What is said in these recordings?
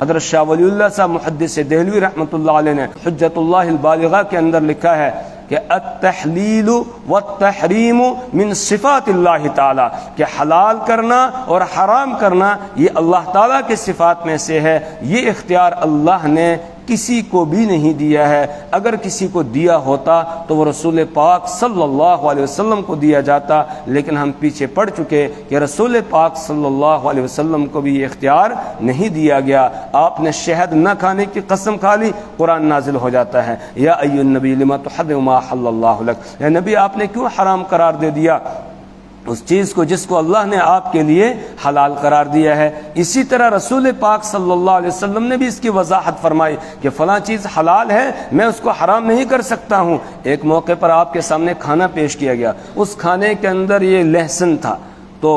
حضرت شاہ ولی اللہ صاحب محدث دہلوی رحمۃ اللہ علیہ نے حجت اللہ البالغہ کے اندر لکھا ہے کہ التحلیل والتحریم من صفات اللہ تعالی، کہ حلال کرنا اور حرام کرنا یہ اللہ تعالیٰ کے صفات میں سے ہے، یہ اختیار اللہ نے کسی کو بھی نہیں دیا ہے۔ اگر کسی کو دیا ہوتا تو وہ رسول پاک صلی اللہ علیہ وسلم کو دیا جاتا، لیکن ہم پیچھے پڑ چکے کہ رسول پاک صلی اللہ علیہ وسلم کو بھی یہ اختیار نہیں دیا گیا۔ آپ نے شہد نہ کھانے کی قسم کھا لی، قرآن نازل ہو جاتا ہے یا ایھا النبی لما تحرم ما حل اللہ لک، اے نبی آپ نے کیوں حرام قرار دے دیا اس چیز کو جس کو اللہ نے آپ کے لیے حلال قرار دیا ہے۔ اسی طرح رسول پاک صلی اللہ علیہ وسلم نے بھی اس کی وضاحت فرمائی کہ فلاں چیز حلال ہے، میں اس کو حرام نہیں کر سکتا ہوں۔ ایک موقع پر آپ کے سامنے کھانا پیش کیا گیا، اس کھانے کے اندر یہ لہسن تھا، تو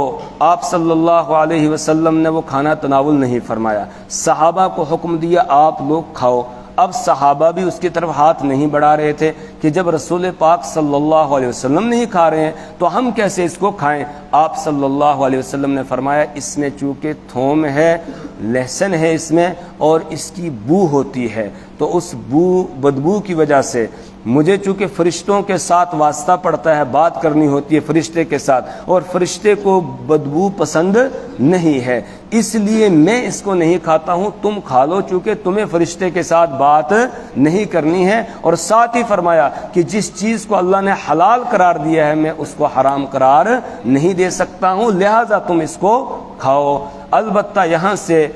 آپ صلی اللہ علیہ وسلم نے وہ کھانا تناول نہیں فرمایا، صحابہ کو حکم دیا آپ لوگ کھاؤ۔ اب صحابہ بھی اس کی طرف ہاتھ نہیں بڑھا رہے تھے کہ جب رسول پاک صلی اللہ علیہ وسلم نہیں کھا رہے ہیں تو ہم کیسے اس کو کھائیں۔ آپ صلی اللہ علیہ وسلم نے فرمایا اس میں چونکہ تھوم ہے، لہسن ہے اس میں، اور اس کی بو ہوتی ہے، تو اس بدبو کی وجہ سے مجھے چونکہ فرشتوں کے ساتھ واسطہ پڑتا ہے، بات کرنی ہوتی ہے فرشتے کے ساتھ، اور فرشتے کو بدبو پسند نہیں ہے، اس لیے میں اس کو نہیں کھاتا ہوں، تم کھا لو چونکہ تمہیں فرشتے کے ساتھ بات نہیں کرنی ہے۔ اور ساتھ ہی فرمایا کہ جس چیز کو اللہ نے حلال قرار دیا ہے میں اس کو حرام قرار نہیں دے سکتا ہوں، لہذا تم اس کو کھاؤ۔ البتہ یہاں سے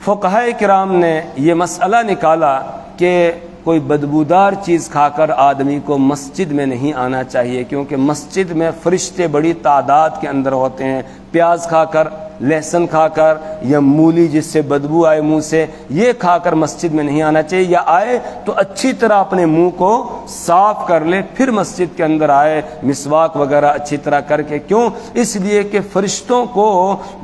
فقہائے کرام نے یہ مسئلہ نکالا کہ کوئی بدبودار چیز کھا کر آدمی کو مسجد میں نہیں آنا چاہیے، کیونکہ مسجد میں فرشتے بڑی تعداد کے اندر ہوتے ہیں۔ پیاز کھا کر، لہسن کھا کر، یا مولی جس سے بدبو آئے منہ سے، یہ کھا کر مسجد میں نہیں آنا چاہیے، یا آئے تو اچھی طرح اپنے منہ کو صاف کر لے پھر مسجد کے اندر آئے، مسواک وغیرہ اچھی طرح کر کے۔ کیوں؟ اس لیے کہ فرشتوں کو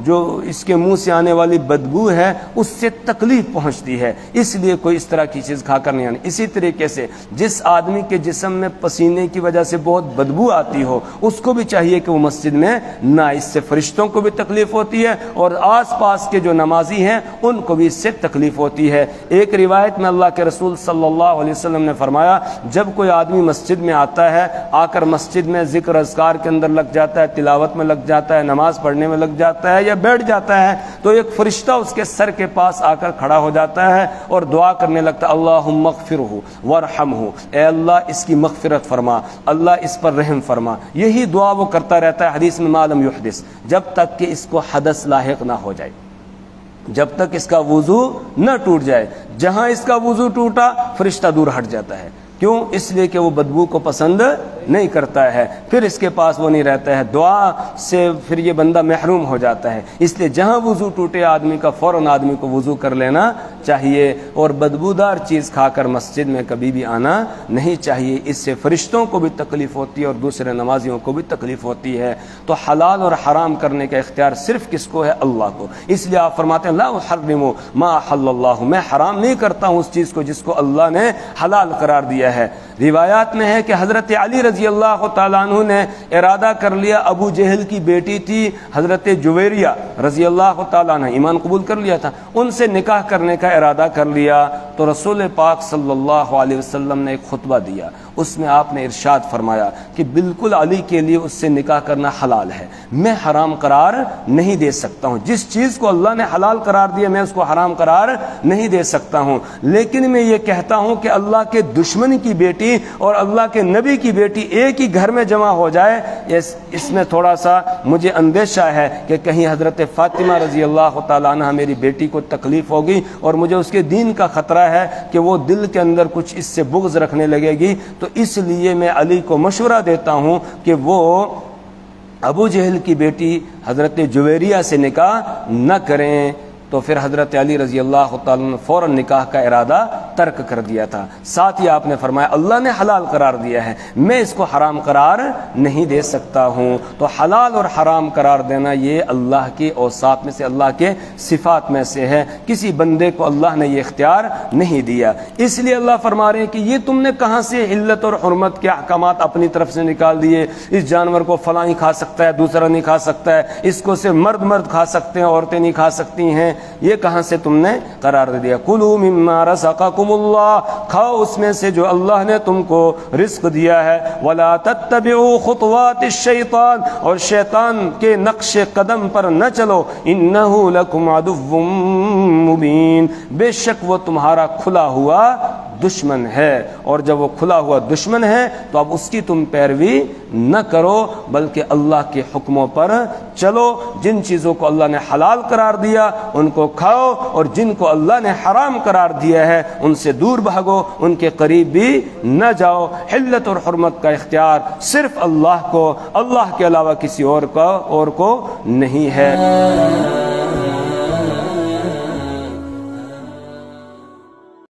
جو اس کے منہ سے آنے والی بدبو ہے اس سے تکلیف پہنچتی ہے، اس لیے کوئی اس طرح کی چیز کھا کر نہیں آنی۔ اسی طریقے سے جس آدمی کے جسم میں پسینے کی وجہ سے بہت بدبو آتی ہو اس کو بھی چاہیے کہ وہ مسجد میں نہ، اس سے فرشتوں کو بھی تکلیف ہوتی ہے اور آس پاس کے جو نمازی ہیں ان کو بھی اس سے تکلیف ہوتی ہے۔ ایک روایت میں اللہ کے رسول صلی اللہ علیہ وسلم نے فرمایا جب کوئی آدمی مسجد میں آتا ہے، آ کر مسجد میں ذکر اذکار کے اندر لگ جاتا ہے، تلاوت میں لگ جاتا ہے، نماز پڑھنے میں لگ جاتا ہے یا بیٹھ جاتا ہے، تو ایک فرشتہ اس کے سر کے پاس آ کر کھڑا ہو جاتا ہے اور دعا کرنے لگتا ہے، اللہم اغفرہ وارحمہ، اے اللہ اس کی مغفرت فرما، اللہ اس پر رحم فرما۔ یہی دعا وہ کرتا رہتا ہے حدیث میں ما لم یحدث، جب تک کہ اس کو حدث لاحق نہ ہو جائے، جب تک اس کا وضو نہ ٹوٹ جائے۔ جہاں اس کا وضو ٹوٹا فرشتہ دور ہٹ جاتا ہے، کیوں؟ اس لیے کہ وہ بدبو کو پسند نہیں کرتا ہے، پھر اس کے پاس وہ نہیں رہتا ہے، دعا سے پھر یہ بندہ محروم ہو جاتا ہے۔ اس لیے جہاں وضو ٹوٹے آدمی کا فوراً آدمی کو وضو کر لینا چاہیے، اور بدبودار چیز کھا کر مسجد میں کبھی بھی آنا نہیں چاہیے، اس سے فرشتوں کو بھی تکلیف ہوتی ہے اور دوسرے نمازیوں کو بھی تکلیف ہوتی ہے۔ تو حلال اور حرام کرنے کا اختیار صرف کس کو ہے؟ اللہ کو۔ اس لیے آپ فرماتے ہیں لا احرم ما حل اللہ، میں حرام نہیں کرتا ہوں اس چیز کو جس کو اللہ نے حلال قرار دیا ہے۔ روایات میں ہے کہ حضرت علی رضی اللہ تعالیٰ عنہ نے ارادہ کر لیا، ابو جہل کی بیٹی تھی حضرت جویریہ رضی اللہ تعالیٰ عنہ، ایمان قبول کر لیا تھا، ان سے نکاح کرنے کا ارادہ کر لیا، تو رسول پاک صلی اللہ علیہ وسلم نے ایک خطبہ دیا، اس میں آپ نے ارشاد فرمایا کہ بالکل علی کے لیے اس سے نکاح کرنا حلال ہے، میں حرام قرار نہیں دے سکتا ہوں، جس چیز کو اللہ نے حلال قرار دیا میں اس کو حرام قرار نہیں دے سکتا ہوں، لیکن میں یہ کہتا ہوں کہ اللہ کے دشمن کی بیٹی اور اللہ کے نبی کی بیٹی ایک ہی گھر میں جمع ہو جائے، اس میں تھوڑا سا مجھے اندیشہ ہے کہ کہیں حضرت فاطمہ رضی اللہ تعالیٰ عنہ میری بیٹی کو تکلیف ہوگی اور مجھے اس کے دین کا خطرہ ہے کہ وہ دل کے اندر کچھ اس سے بغض رکھنے لگے گی، تو اس لیے میں علی کو مشورہ دیتا ہوں کہ وہ ابو جہل کی بیٹی حضرت جویریہ سے نکاح نہ کریں۔ تو پھر حضرت علی رضی اللہ تعالیٰ عنہ فوراً نکاح کا ارادہ ترک کر دیا تھا۔ ساتھ ہی آپ نے فرمایا اللہ نے حلال قرار دیا ہے، میں اس کو حرام قرار نہیں دے سکتا ہوں۔ تو حلال اور حرام قرار دینا یہ اللہ کی اوصاف میں سے، اللہ کے صفات میں سے ہے، کسی بندے کو اللہ نے یہ اختیار نہیں دیا۔ اس لیے اللہ فرما رہے ہیں کہ یہ تم نے کہاں سے علت اور حرمت کے احکامات اپنی طرف سے نکال دیے، اس جانور کو فلاں ہی کھا سکتا ہے، دوسرا نہیں کھا سکتا ہے، اس کو صرف مرد کھا سکتے ہیں، عورتیں نہیں کھا سکتی ہیں، یہ کہاں سے تم نے قرار دے دیا؟ کلوا مما رزقکم اللہ، کھاؤ اس میں سے جو اللہ نے تم کو رزق دیا ہے، ولا تتبعوا خطوات الشیطان، اور شیطان کے نقش قدم پر نہ چلو، انہ لکم عدو مبین، بے شک وہ تمہارا کھلا ہوا دشمن ہے، اور جب وہ کھلا ہوا دشمن ہے تو اب اس کی تم پیروی نہ کرو بلکہ اللہ کے حکموں پر چلو۔ جن چیزوں کو اللہ نے حلال قرار دیا ان کو کھاؤ، اور جن کو اللہ نے حرام قرار دیا ہے ان سے دور بھاگو، ان کے قریب بھی نہ جاؤ۔ حلت اور حرمت کا اختیار صرف اللہ کو، اللہ کے علاوہ کسی اور کو نہیں ہے۔